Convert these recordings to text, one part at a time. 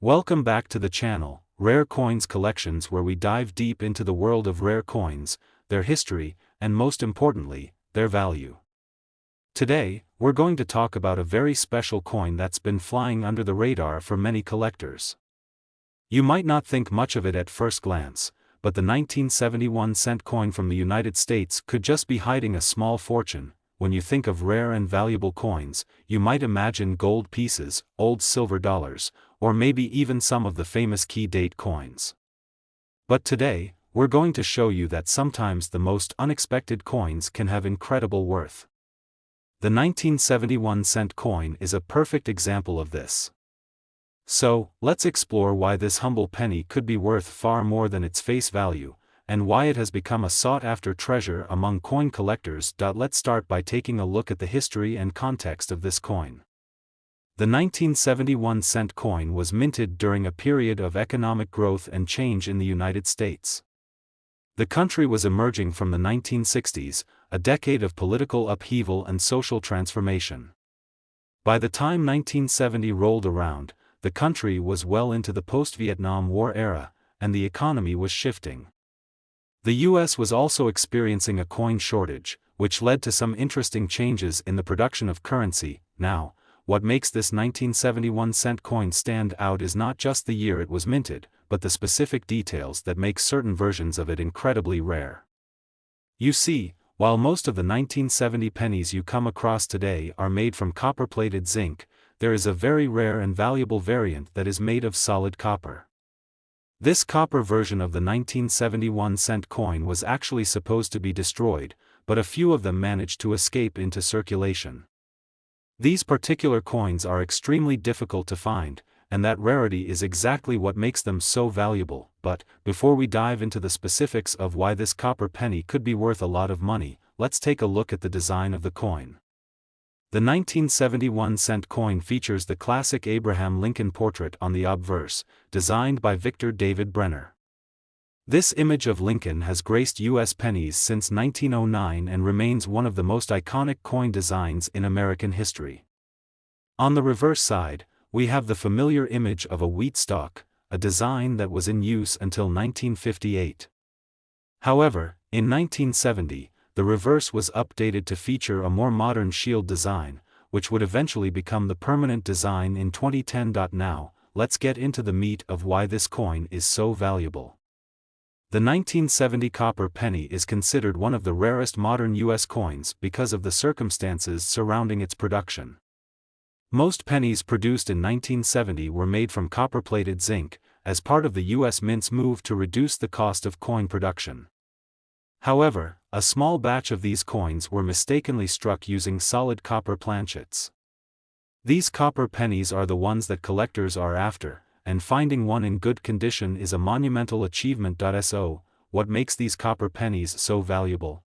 Welcome back to the channel, Rare Coins Collections, where we dive deep into the world of rare coins, their history, and most importantly, their value. Today, we're going to talk about a very special coin that's been flying under the radar for many collectors. You might not think much of it at first glance, but the 1971 cent coin from the United States could just be hiding a small fortune. When you think of rare and valuable coins, you might imagine gold pieces, old silver dollars, or maybe even some of the famous key date coins. But today, we're going to show you that sometimes the most unexpected coins can have incredible worth. The 1971 cent coin is a perfect example of this. So, let's explore why this humble penny could be worth far more than its face value, and why it has become a sought-after treasure among coin collectors. Let's start by taking a look at the history and context of this coin. The 1971 cent coin was minted during a period of economic growth and change in the United States. The country was emerging from the 1960s, a decade of political upheaval and social transformation. By the time 1970 rolled around, the country was well into the post-Vietnam War era, and the economy was shifting. The U.S. was also experiencing a coin shortage, which led to some interesting changes in the production of currency. Now, what makes this 1971 cent coin stand out is not just the year it was minted, but the specific details that make certain versions of it incredibly rare. You see, while most of the 1970 pennies you come across today are made from copper-plated zinc, there is a very rare and valuable variant that is made of solid copper. This copper version of the 1971 cent coin was actually supposed to be destroyed, but a few of them managed to escape into circulation. These particular coins are extremely difficult to find, and that rarity is exactly what makes them so valuable. But, before we dive into the specifics of why this copper penny could be worth a lot of money, let's take a look at the design of the coin. The 1971 cent coin features the classic Abraham Lincoln portrait on the obverse, designed by Victor David Brenner. This image of Lincoln has graced U.S. pennies since 1909 and remains one of the most iconic coin designs in American history. On the reverse side, we have the familiar image of a wheat stalk, a design that was in use until 1958. However, in 1970, the reverse was updated to feature a more modern shield design, which would eventually become the permanent design in 2010. Now, let's get into the meat of why this coin is so valuable. The 1970 copper penny is considered one of the rarest modern U.S. coins because of the circumstances surrounding its production. Most pennies produced in 1970 were made from copper-plated zinc, as part of the U.S. Mint's move to reduce the cost of coin production. However, a small batch of these coins were mistakenly struck using solid copper planchets. These copper pennies are the ones that collectors are after, and finding one in good condition is a monumental achievement. So, what makes these copper pennies so valuable?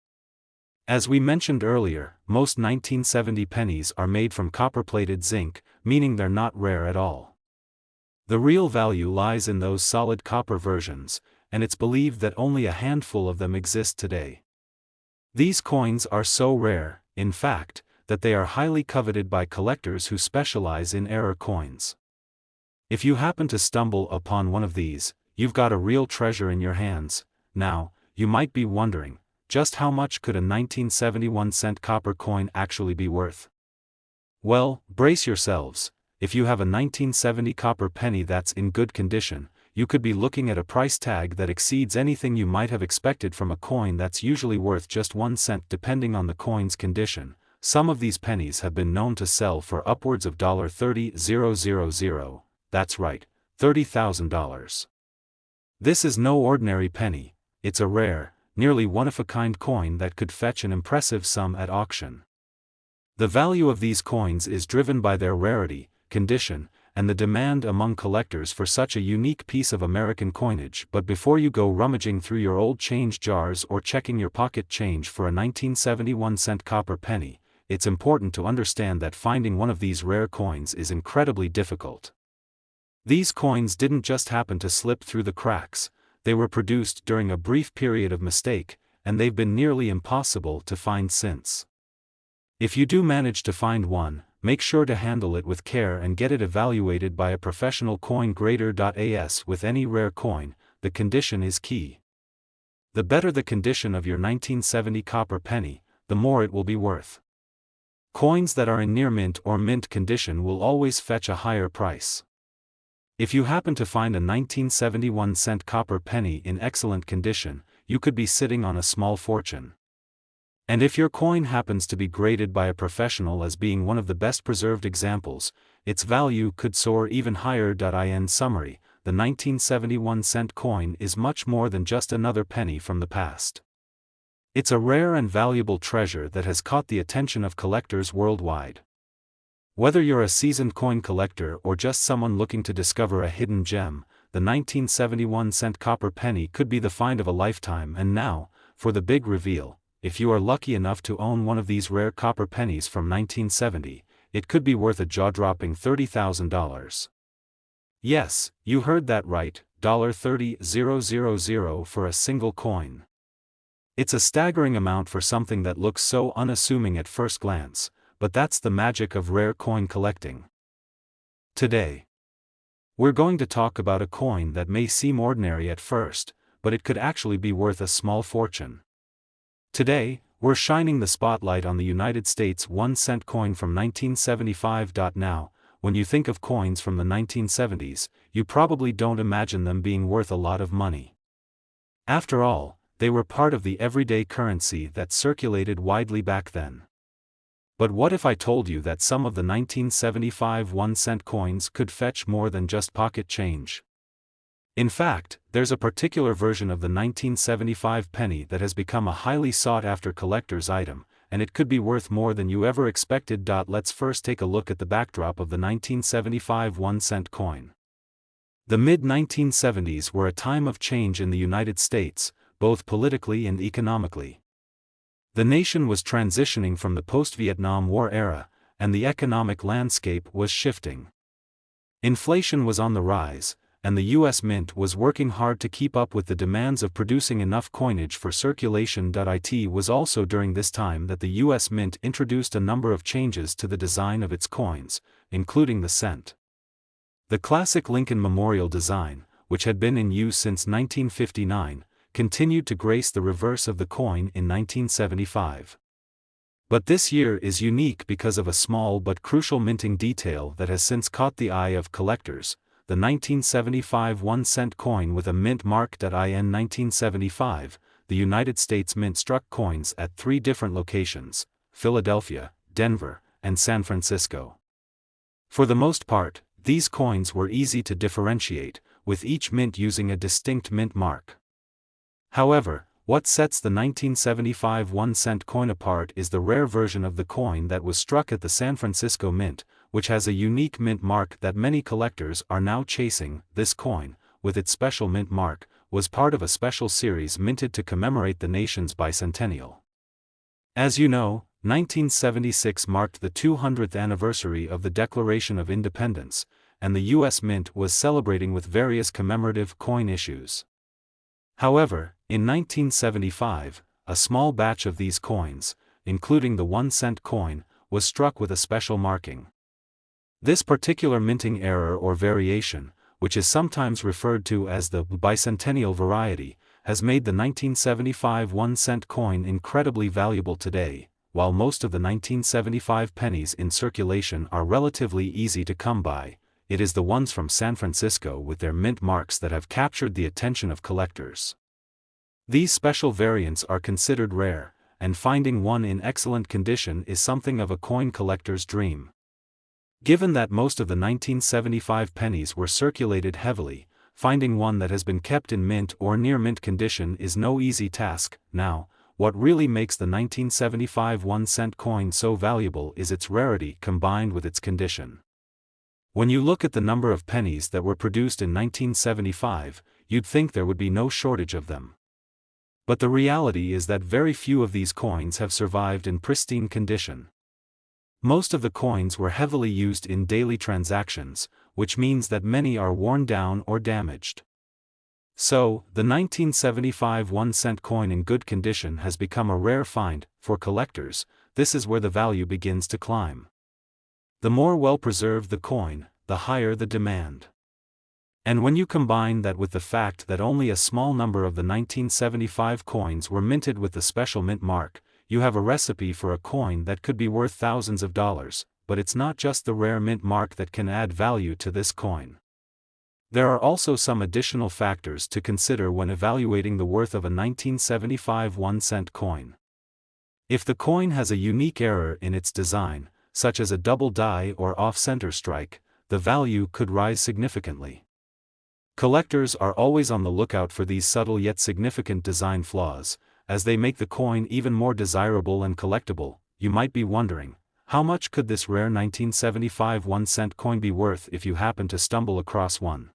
As we mentioned earlier, most 1970 pennies are made from copper-plated zinc, meaning they're not rare at all. The real value lies in those solid copper versions, and it's believed that only a handful of them exist today. These coins are so rare, in fact, that they are highly coveted by collectors who specialize in error coins. If you happen to stumble upon one of these, you've got a real treasure in your hands. Now, you might be wondering, just how much could a 1971 cent copper coin actually be worth? Well, brace yourselves. If you have a 1970 copper penny that's in good condition, you could be looking at a price tag that exceeds anything you might have expected from a coin that's usually worth just 1 cent depending on the coin's condition. Some of these pennies have been known to sell for upwards of $30,000. That's right, $30,000. This is no ordinary penny, it's a rare, nearly one-of-a-kind coin that could fetch an impressive sum at auction. The value of these coins is driven by their rarity, condition, and the demand among collectors for such a unique piece of American coinage. But before you go rummaging through your old change jars or checking your pocket change for a 1971 cent copper penny, it's important to understand that finding one of these rare coins is incredibly difficult. These coins didn't just happen to slip through the cracks, they were produced during a brief period of mistake, and they've been nearly impossible to find since. If you do manage to find one, make sure to handle it with care and get it evaluated by a professional coin grader. As with any rare coin, the condition is key. The better the condition of your 1970 copper penny, the more it will be worth. Coins that are in near mint or mint condition will always fetch a higher price. If you happen to find a 1971-cent copper penny in excellent condition, you could be sitting on a small fortune. And if your coin happens to be graded by a professional as being one of the best preserved examples, its value could soar even higher. In summary, the 1971-cent coin is much more than just another penny from the past. It's a rare and valuable treasure that has caught the attention of collectors worldwide. Whether you're a seasoned coin collector or just someone looking to discover a hidden gem, the 1971-cent copper penny could be the find of a lifetime. And now, for the big reveal, if you are lucky enough to own one of these rare copper pennies from 1970, it could be worth a jaw-dropping $30,000. Yes, you heard that right, $30,000 for a single coin. It's a staggering amount for something that looks so unassuming at first glance, but that's the magic of rare coin collecting. Today, we're going to talk about a coin that may seem ordinary at first, but it could actually be worth a small fortune. Today, we're shining the spotlight on the United States 1-cent coin from 1975. Now, when you think of coins from the 1970s, you probably don't imagine them being worth a lot of money. After all, they were part of the everyday currency that circulated widely back then. But what if I told you that some of the 1975 1-cent coins could fetch more than just pocket change? In fact, there's a particular version of the 1975 penny that has become a highly sought-after collector's item, and it could be worth more than you ever expected. Let's first take a look at the backdrop of the 1975 1-cent coin. The mid-1970s were a time of change in the United States, both politically and economically. The nation was transitioning from the post-Vietnam War era, and the economic landscape was shifting. Inflation was on the rise, and the U.S. Mint was working hard to keep up with the demands of producing enough coinage for circulation. It was also during this time that the U.S. Mint introduced a number of changes to the design of its coins, including the cent. The classic Lincoln Memorial design, which had been in use since 1959, continued to grace the reverse of the coin in 1975. But this year is unique because of a small but crucial minting detail that has since caught the eye of collectors: the 1975 1-cent coin with a mint mark. In 1975, the United States Mint struck coins at 3 different locations: Philadelphia, Denver, and San Francisco. For the most part, these coins were easy to differentiate, with each mint using a distinct mint mark. However, what sets the 1975 1-cent coin apart is the rare version of the coin that was struck at the San Francisco Mint, which has a unique mint mark that many collectors are now chasing. This coin, with its special mint mark, was part of a special series minted to commemorate the nation's bicentennial. As you know, 1976 marked the 200th anniversary of the Declaration of Independence, and the U.S. Mint was celebrating with various commemorative coin issues. However, in 1975, a small batch of these coins, including the 1-cent coin, was struck with a special marking. This particular minting error or variation, which is sometimes referred to as the bicentennial variety, has made the 1975 1-cent coin incredibly valuable today. While most of the 1975 pennies in circulation are relatively easy to come by, it is the ones from San Francisco with their mint marks that have captured the attention of collectors. These special variants are considered rare, and finding one in excellent condition is something of a coin collector's dream. Given that most of the 1975 pennies were circulated heavily, finding one that has been kept in mint or near mint condition is no easy task. Now, what really makes the 1975 1-cent coin so valuable is its rarity combined with its condition. When you look at the number of pennies that were produced in 1975, you'd think there would be no shortage of them. But the reality is that very few of these coins have survived in pristine condition. Most of the coins were heavily used in daily transactions, which means that many are worn down or damaged. So, the 1975 1-cent coin in good condition has become a rare find. For collectors, this is where the value begins to climb. The more well-preserved the coin, the higher the demand. And when you combine that with the fact that only a small number of the 1975 coins were minted with the special mint mark, you have a recipe for a coin that could be worth thousands of dollars. But it's not just the rare mint mark that can add value to this coin. There are also some additional factors to consider when evaluating the worth of a 1975 1-cent coin. If the coin has a unique error in its design, such as a double die or off-center strike, the value could rise significantly. Collectors are always on the lookout for these subtle yet significant design flaws, as they make the coin even more desirable and collectible. You might be wondering, how much could this rare 1975 1-cent coin be worth if you happen to stumble across one?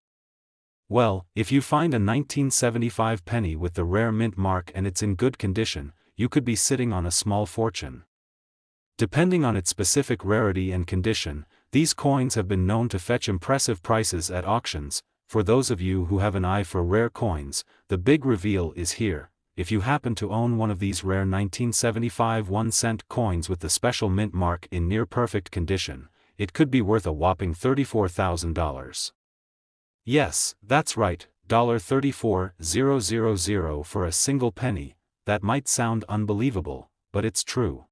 Well, if you find a 1975 penny with the rare mint mark and it's in good condition, you could be sitting on a small fortune. Depending on its specific rarity and condition, these coins have been known to fetch impressive prices at auctions. For those of you who have an eye for rare coins, the big reveal is here. If you happen to own one of these rare 1975 1-cent coins with the special mint mark in near-perfect condition, it could be worth a whopping $34,000. Yes, that's right, $34,000 for a single penny. That might sound unbelievable, but it's true.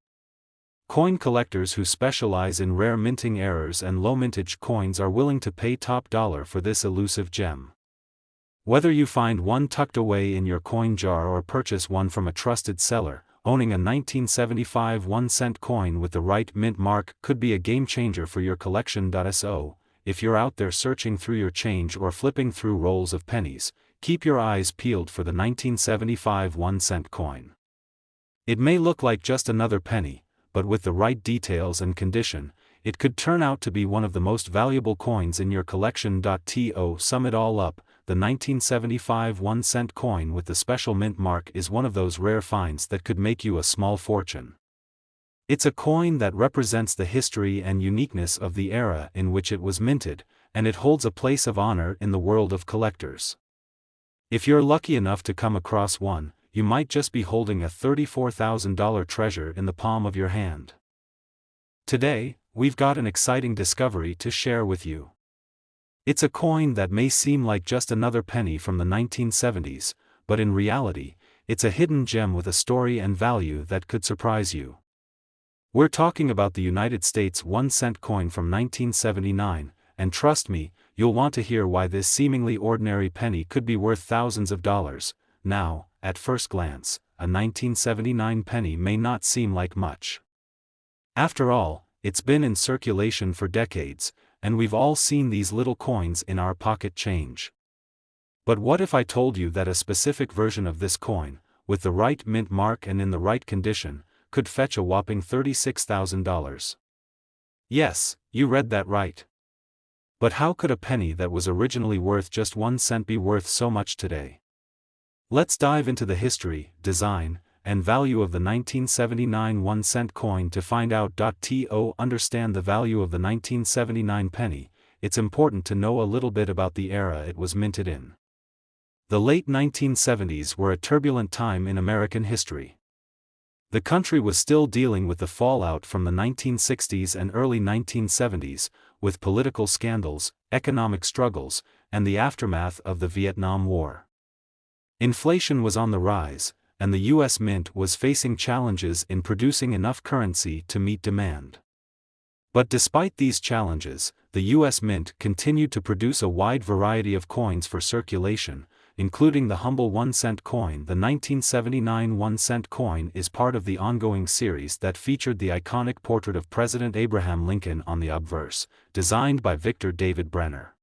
Coin collectors who specialize in rare minting errors and low mintage coins are willing to pay top dollar for this elusive gem. Whether you find one tucked away in your coin jar or purchase one from a trusted seller, owning a 1975 1-cent coin with the right mint mark could be a game changer for your collection. So, if you're out there searching through your change or flipping through rolls of pennies, keep your eyes peeled for the 1975 1-cent coin. It may look like just another penny, but with the right details and condition, it could turn out to be one of the most valuable coins in your collection. To sum it all up, the 1975 1-cent coin with the special mint mark is one of those rare finds that could make you a small fortune. It's a coin that represents the history and uniqueness of the era in which it was minted, and it holds a place of honor in the world of collectors. If you're lucky enough to come across one, you might just be holding a $34,000 treasure in the palm of your hand. Today, we've got an exciting discovery to share with you. It's a coin that may seem like just another penny from the 1970s, but in reality, it's a hidden gem with a story and value that could surprise you. We're talking about the United States 1-cent coin from 1979, and trust me, you'll want to hear why this seemingly ordinary penny could be worth thousands of dollars. Now, at first glance, a 1979 penny may not seem like much. After all, it's been in circulation for decades, and we've all seen these little coins in our pocket change. But what if I told you that a specific version of this coin, with the right mint mark and in the right condition, could fetch a whopping $36,000? Yes, you read that right. But how could a penny that was originally worth just 1 cent be worth so much today? Let's dive into the history, design, and value of the 1979 1-cent coin to find out. To understand the value of the 1979 penny, it's important to know a little bit about the era it was minted in. The late 1970s were a turbulent time in American history. The country was still dealing with the fallout from the 1960s and early 1970s, with political scandals, economic struggles, and the aftermath of the Vietnam War. Inflation was on the rise, and the U.S. Mint was facing challenges in producing enough currency to meet demand. But despite these challenges, the U.S. Mint continued to produce a wide variety of coins for circulation, including the humble 1-cent coin. The 1979 1-cent coin is part of the ongoing series that featured the iconic portrait of President Abraham Lincoln on the obverse, designed by Victor David Brenner.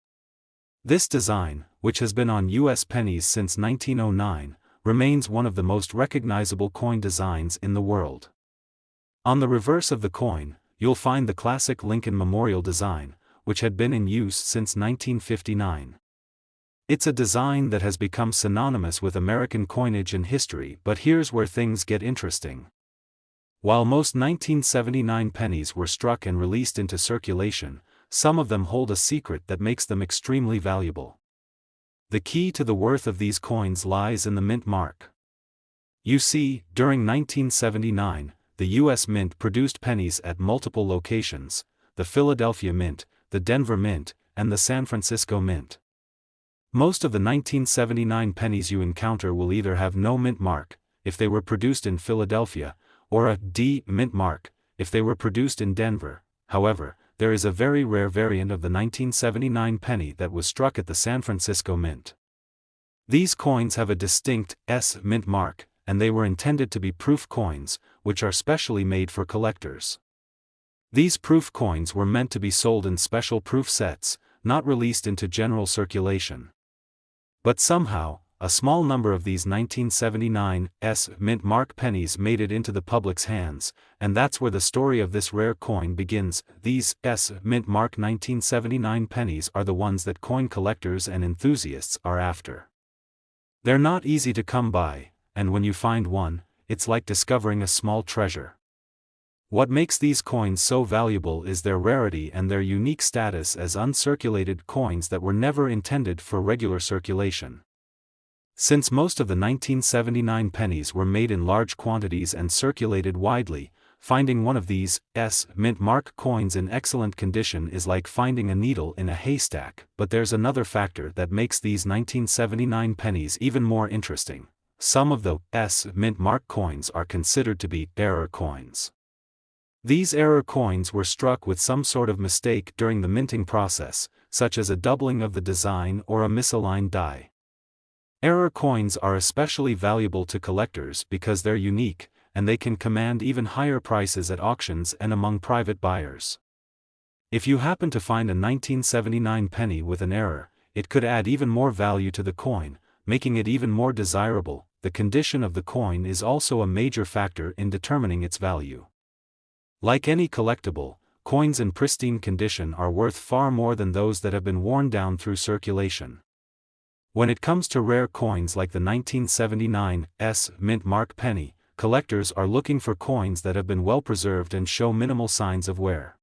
This design, which has been on U.S. pennies since 1909, remains one of the most recognizable coin designs in the world. On the reverse of the coin, you'll find the classic Lincoln Memorial design, which had been in use since 1959. It's a design that has become synonymous with American coinage and history, but here's where things get interesting. While most 1979 pennies were struck and released into circulation, some of them hold a secret that makes them extremely valuable. The key to the worth of these coins lies in the mint mark. You see, during 1979, the U.S. Mint produced pennies at multiple locations, the Philadelphia Mint, the Denver Mint, and the San Francisco Mint. Most of the 1979 pennies you encounter will either have no mint mark, if they were produced in Philadelphia, or a D mint mark, if they were produced in Denver. However, there is a very rare variant of the 1979 penny that was struck at the San Francisco Mint. These coins have a distinct S mint mark, and they were intended to be proof coins, which are specially made for collectors. These proof coins were meant to be sold in special proof sets, not released into general circulation. But somehow, a small number of these 1979 S mint mark pennies made it into the public's hands, and that's where the story of this rare coin begins. These S mint mark 1979 pennies are the ones that coin collectors and enthusiasts are after. They're not easy to come by, and when you find one, it's like discovering a small treasure. What makes these coins so valuable is their rarity and their unique status as uncirculated coins that were never intended for regular circulation. Since most of the 1979 pennies were made in large quantities and circulated widely, finding one of these S mint mark coins in excellent condition is like finding a needle in a haystack. But there's another factor that makes these 1979 pennies even more interesting. Some of the S mint mark coins are considered to be error coins. These error coins were struck with some sort of mistake during the minting process, such as a doubling of the design or a misaligned die. Error coins are especially valuable to collectors because they're unique, and they can command even higher prices at auctions and among private buyers. If you happen to find a 1979 penny with an error, it could add even more value to the coin, making it even more desirable. The condition of the coin is also a major factor in determining its value. Like any collectible, coins in pristine condition are worth far more than those that have been worn down through circulation. When it comes to rare coins like the 1979 S mint mark penny, collectors are looking for coins that have been well preserved and show minimal signs of wear.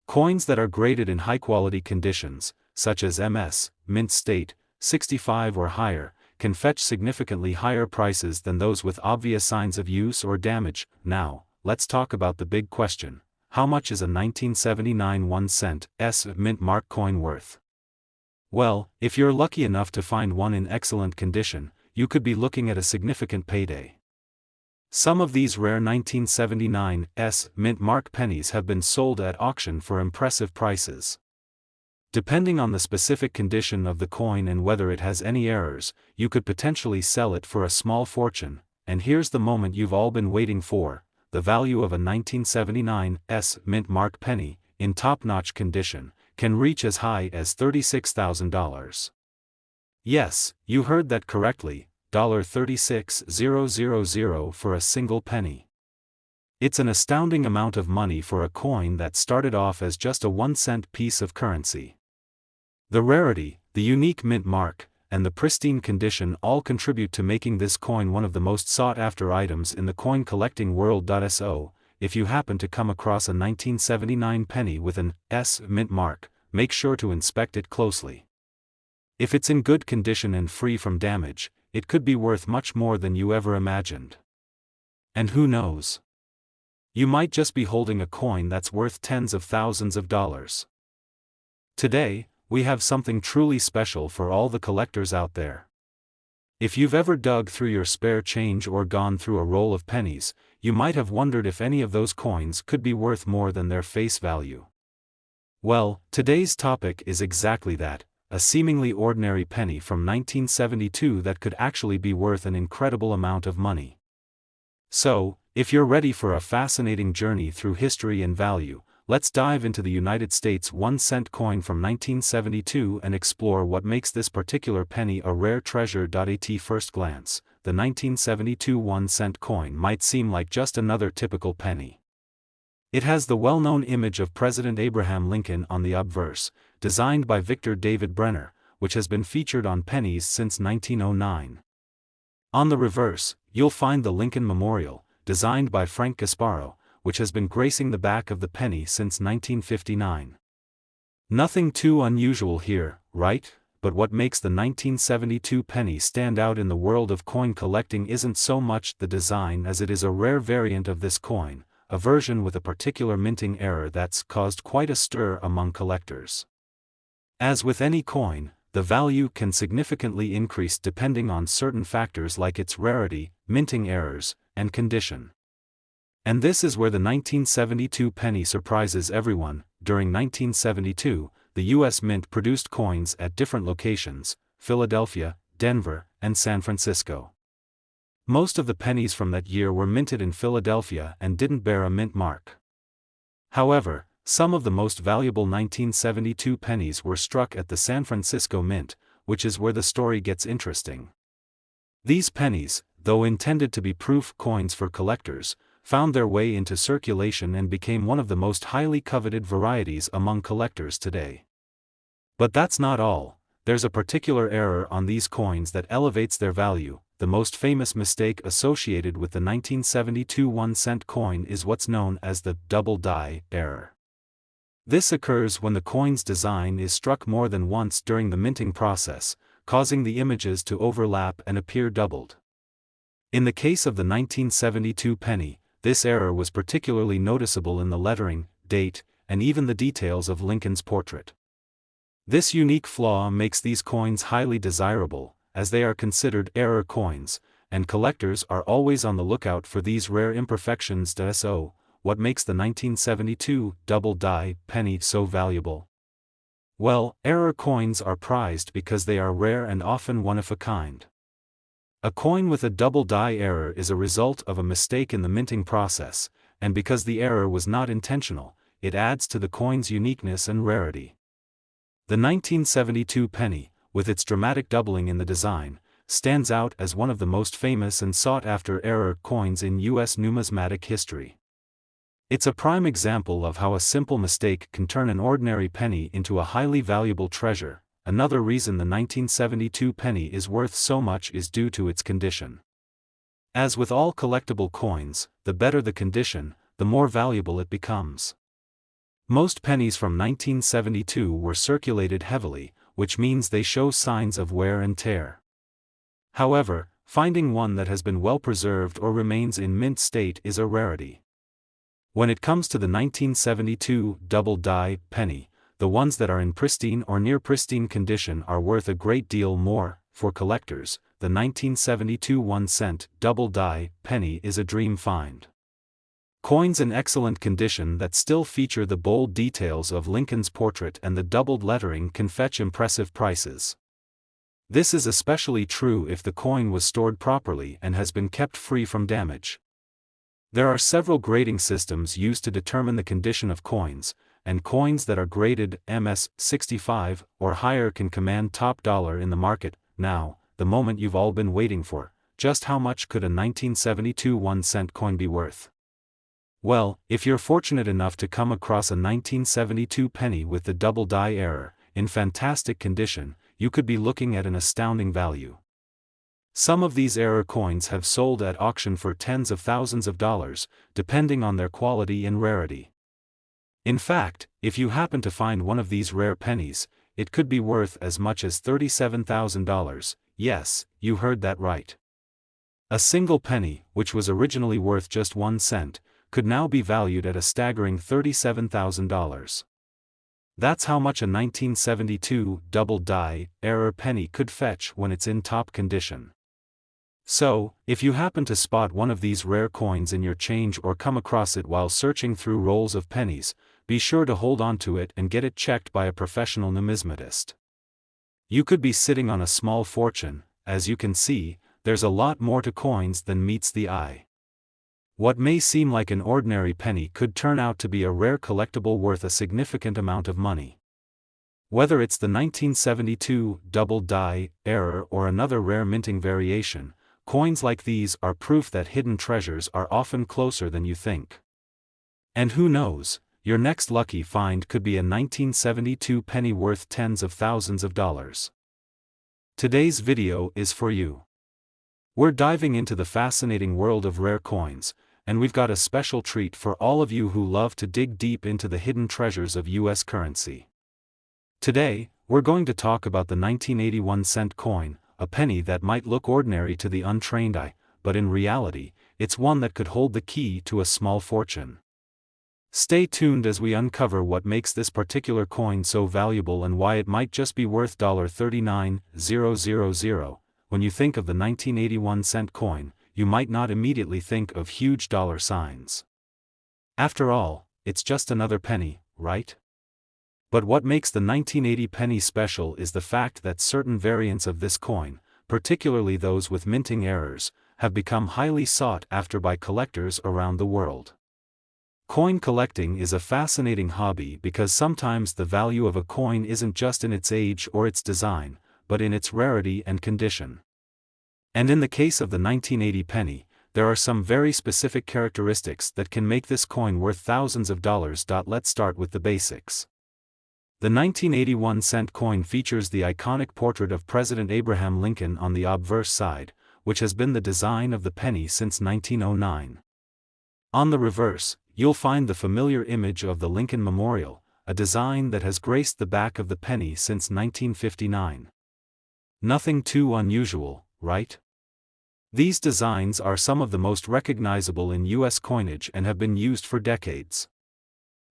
Coins that are graded in high-quality conditions, such as MS, mint state, 65 or higher, can fetch significantly higher prices than those with obvious signs of use or damage. Now, let's talk about the big question: how much is a 1979 1-cent S mint mark coin worth? Well, if you're lucky enough to find one in excellent condition, you could be looking at a significant payday. Some of these rare 1979 S mint mark pennies have been sold at auction for impressive prices. Depending on the specific condition of the coin and whether it has any errors, you could potentially sell it for a small fortune. And here's the moment you've all been waiting for: the value of a 1979 S mint mark penny, in top-notch condition, can reach as high as $36,000. Yes, you heard that correctly, $36,000 for a single penny. It's an astounding amount of money for a coin that started off as just a 1-cent piece of currency. The rarity, the unique mint mark, and the pristine condition all contribute to making this coin one of the most sought-after items in the coin collecting world. So, if you happen to come across a 1979 penny with an S mint mark, make sure to inspect it closely. If it's in good condition and free from damage, it could be worth much more than you ever imagined. And who knows? You might just be holding a coin that's worth tens of thousands of dollars. Today, we have something truly special for all the collectors out there. If you've ever dug through your spare change or gone through a roll of pennies, you might have wondered if any of those coins could be worth more than their face value. Well, today's topic is exactly that: a seemingly ordinary penny from 1972 that could actually be worth an incredible amount of money. So, if you're ready for a fascinating journey through history and value, let's dive into the United States 1-cent coin from 1972 and explore what makes this particular penny a rare treasure. At first glance, the 1972 1-cent coin might seem like just another typical penny. It has the well-known image of President Abraham Lincoln on the obverse, designed by Victor David Brenner, which has been featured on pennies since 1909. On the reverse, you'll find the Lincoln Memorial, designed by Frank Gasparo, which has been gracing the back of the penny since 1959. Nothing too unusual here, right? But what makes the 1972 penny stand out in the world of coin collecting isn't so much the design as it is a rare variant of this coin, a version with a particular minting error that's caused quite a stir among collectors. As with any coin, the value can significantly increase depending on certain factors like its rarity, minting errors, and condition. And this is where the 1972 penny surprises everyone. During 1972, the U.S. Mint produced coins at different locations: Philadelphia, Denver, and San Francisco. Most of the pennies from that year were minted in Philadelphia and didn't bear a mint mark. However, some of the most valuable 1972 pennies were struck at the San Francisco Mint, which is where the story gets interesting. These pennies, though intended to be proof coins for collectors, found their way into circulation and became one of the most highly coveted varieties among collectors today. But that's not all. There's a particular error on these coins that elevates their value. The most famous mistake associated with the 1972 1-cent coin is what's known as the double die error. This occurs when the coin's design is struck more than once during the minting process, causing the images to overlap and appear doubled. In the case of the 1972 penny, this error was particularly noticeable in the lettering, date, and even the details of Lincoln's portrait. This unique flaw makes these coins highly desirable, as they are considered error coins, and collectors are always on the lookout for these rare imperfections. So, what makes the 1972 double die penny so valuable? Well, error coins are prized because they are rare and often one of a kind. A coin with a double die error is a result of a mistake in the minting process, and because the error was not intentional, it adds to the coin's uniqueness and rarity. The 1972 penny, with its dramatic doubling in the design, stands out as one of the most famous and sought-after error coins in U.S. numismatic history. It's a prime example of how a simple mistake can turn an ordinary penny into a highly valuable treasure. Another reason the 1972 penny is worth so much is due to its condition. As with all collectible coins, the better the condition, the more valuable it becomes. Most pennies from 1972 were circulated heavily, which means they show signs of wear and tear. However, finding one that has been well preserved or remains in mint state is a rarity. When it comes to the 1972 double die penny, the ones that are in pristine or near pristine condition are worth a great deal more. For collectors, the 1972 1-cent double die penny is a dream find. Coins in excellent condition that still feature the bold details of Lincoln's portrait and the doubled lettering can fetch impressive prices. This is especially true if the coin was stored properly and has been kept free from damage. There are several grading systems used to determine the condition of coins, and coins that are graded MS 65 or higher can command top dollar in the market. Now, the moment you've all been waiting for: just how much could a 1972 1-cent coin be worth? Well, if you're fortunate enough to come across a 1972 penny with the double die error, in fantastic condition, you could be looking at an astounding value. Some of these error coins have sold at auction for tens of thousands of dollars, depending on their quality and rarity. In fact, if you happen to find one of these rare pennies, it could be worth as much as $37,000, yes, you heard that right. A single penny, which was originally worth just 1 cent, could now be valued at a staggering $37,000. That's how much a 1972 double die error penny could fetch when it's in top condition. So, if you happen to spot one of these rare coins in your change or come across it while searching through rolls of pennies, be sure to hold on to it and get it checked by a professional numismatist. You could be sitting on a small fortune. As you can see, there's a lot more to coins than meets the eye. What may seem like an ordinary penny could turn out to be a rare collectible worth a significant amount of money. Whether it's the 1972 double die error or another rare minting variation, coins like these are proof that hidden treasures are often closer than you think. And who knows, your next lucky find could be a 1972 penny worth tens of thousands of dollars. Today's video is for you. We're diving into the fascinating world of rare coins, and we've got a special treat for all of you who love to dig deep into the hidden treasures of US currency. Today, we're going to talk about the 1981 cent coin, a penny that might look ordinary to the untrained eye, but in reality, it's one that could hold the key to a small fortune. Stay tuned as we uncover what makes this particular coin so valuable and why it might just be worth $39,000. When you think of the 1981 cent coin, you might not immediately think of huge dollar signs. After all, it's just another penny, right? But what makes the 1980 penny special is the fact that certain variants of this coin, particularly those with minting errors, have become highly sought after by collectors around the world. Coin collecting is a fascinating hobby because sometimes the value of a coin isn't just in its age or its design, but in its rarity and condition. And in the case of the 1980 penny, there are some very specific characteristics that can make this coin worth thousands of dollars. Let's start with the basics. The 1981 cent coin features the iconic portrait of President Abraham Lincoln on the obverse side, which has been the design of the penny since 1909. On the reverse, you'll find the familiar image of the Lincoln Memorial, a design that has graced the back of the penny since 1959. Nothing too unusual, right? These designs are some of the most recognizable in U.S. coinage and have been used for decades.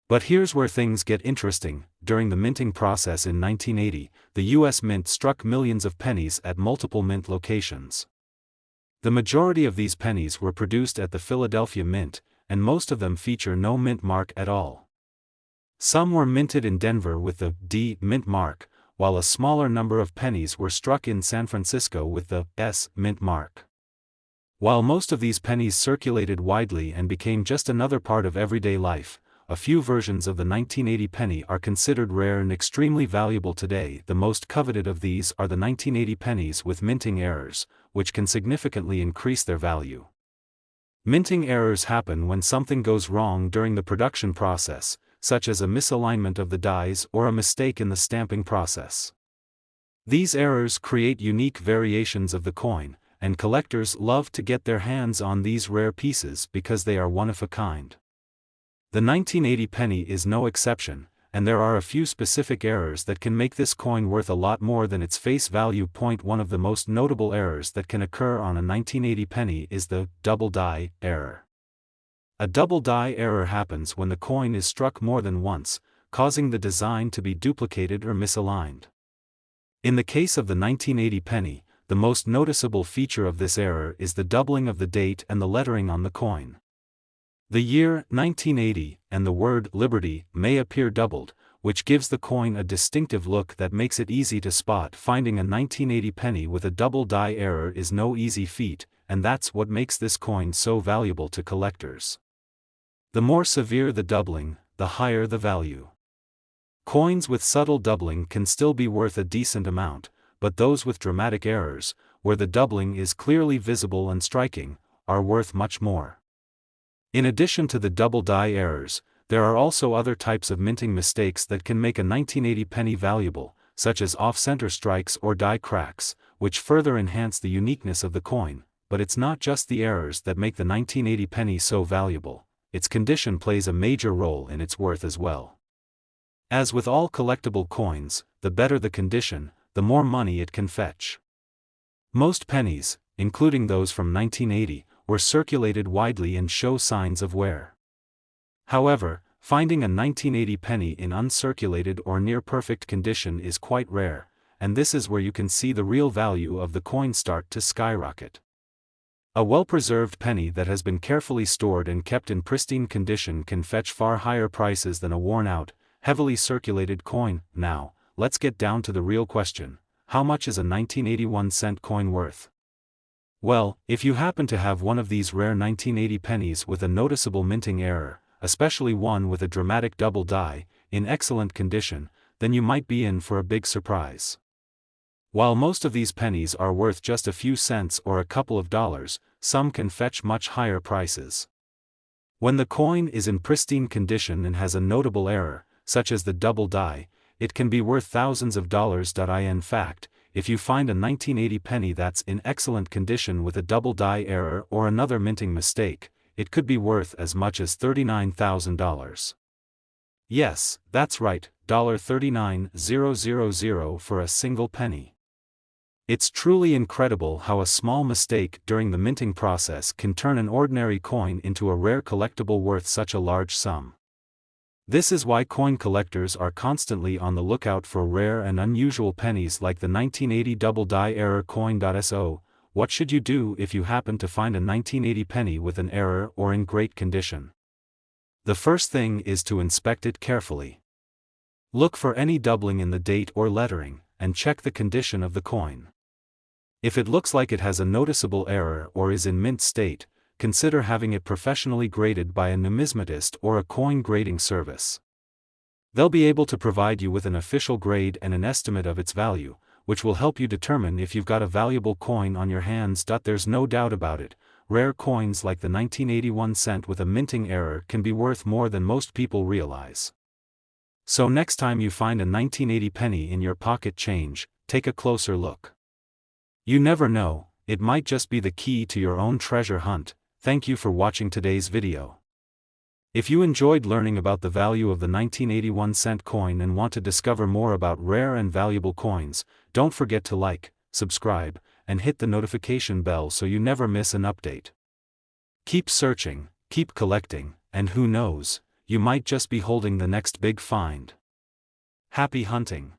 But here's where things get interesting. During the minting process in 1980, the U.S. Mint struck millions of pennies at multiple mint locations. The majority of these pennies were produced at the Philadelphia Mint, and most of them feature no mint mark at all. Some were minted in Denver with the D mint mark, while a smaller number of pennies were struck in San Francisco with the S mint mark. While most of these pennies circulated widely and became just another part of everyday life, a few versions of the 1980 penny are considered rare and extremely valuable today. The most coveted of these are the 1980 pennies with minting errors, which can significantly increase their value. Minting errors happen when something goes wrong during the production process, such as a misalignment of the dies or a mistake in the stamping process. These errors create unique variations of the coin, and collectors love to get their hands on these rare pieces because they are one of a kind. The 1980 penny is no exception, and there are a few specific errors that can make this coin worth a lot more than its face value. One of the most notable errors that can occur on a 1980 penny is the double die error. A double die error happens when the coin is struck more than once, causing the design to be duplicated or misaligned. In the case of the 1980 penny, the most noticeable feature of this error is the doubling of the date and the lettering on the coin. The year 1980 and the word Liberty may appear doubled, which gives the coin a distinctive look that makes it easy to spot. Finding a 1980 penny with a double die error is no easy feat, and that's what makes this coin so valuable to collectors. The more severe the doubling, the higher the value. Coins with subtle doubling can still be worth a decent amount, but those with dramatic errors, where the doubling is clearly visible and striking, are worth much more. In addition to the double die errors, there are also other types of minting mistakes that can make a 1980 penny valuable, such as off-center strikes or die cracks, which further enhance the uniqueness of the coin. But it's not just the errors that make the 1980 penny so valuable, its condition plays a major role in its worth as well. As with all collectible coins, the better the condition, the more money it can fetch. Most pennies, including those from 1980, were circulated widely and show signs of wear. However, finding a 1980 penny in uncirculated or near-perfect condition is quite rare, and this is where you can see the real value of the coin start to skyrocket. A well-preserved penny that has been carefully stored and kept in pristine condition can fetch far higher prices than a worn-out, heavily circulated coin. Now, let's get down to the real question: how much is a 1981 cent coin worth? Well, if you happen to have one of these rare 1980 pennies with a noticeable minting error, especially one with a dramatic double die, in excellent condition, then you might be in for a big surprise. While most of these pennies are worth just a few cents or a couple of dollars, some can fetch much higher prices. When the coin is in pristine condition and has a notable error, such as the double die, it can be worth thousands of dollars. In fact, if you find a 1980 penny that's in excellent condition with a double die error or another minting mistake, it could be worth as much as $39,000. Yes, that's right, $39,000 for a single penny. It's truly incredible how a small mistake during the minting process can turn an ordinary coin into a rare collectible worth such a large sum. This is why coin collectors are constantly on the lookout for rare and unusual pennies like the 1980 double die error coin.so. What should you do if you happen to find a 1980 penny with an error or in great condition? The first thing is to inspect it carefully. Look for any doubling in the date or lettering, and check the condition of the coin. If it looks like it has a noticeable error or is in mint state, consider having it professionally graded by a numismatist or a coin grading service. They'll be able to provide you with an official grade and an estimate of its value, which will help you determine if you've got a valuable coin on your hands. There's no doubt about it, rare coins like the 1981 cent with a minting error can be worth more than most people realize. So next time you find a 1980 penny in your pocket change, take a closer look. You never know, it might just be the key to your own treasure hunt. Thank you for watching today's video. If you enjoyed learning about the value of the 1981 cent coin and want to discover more about rare and valuable coins, don't forget to like, subscribe, and hit the notification bell so you never miss an update. Keep searching, keep collecting, and who knows, you might just be holding the next big find. Happy hunting!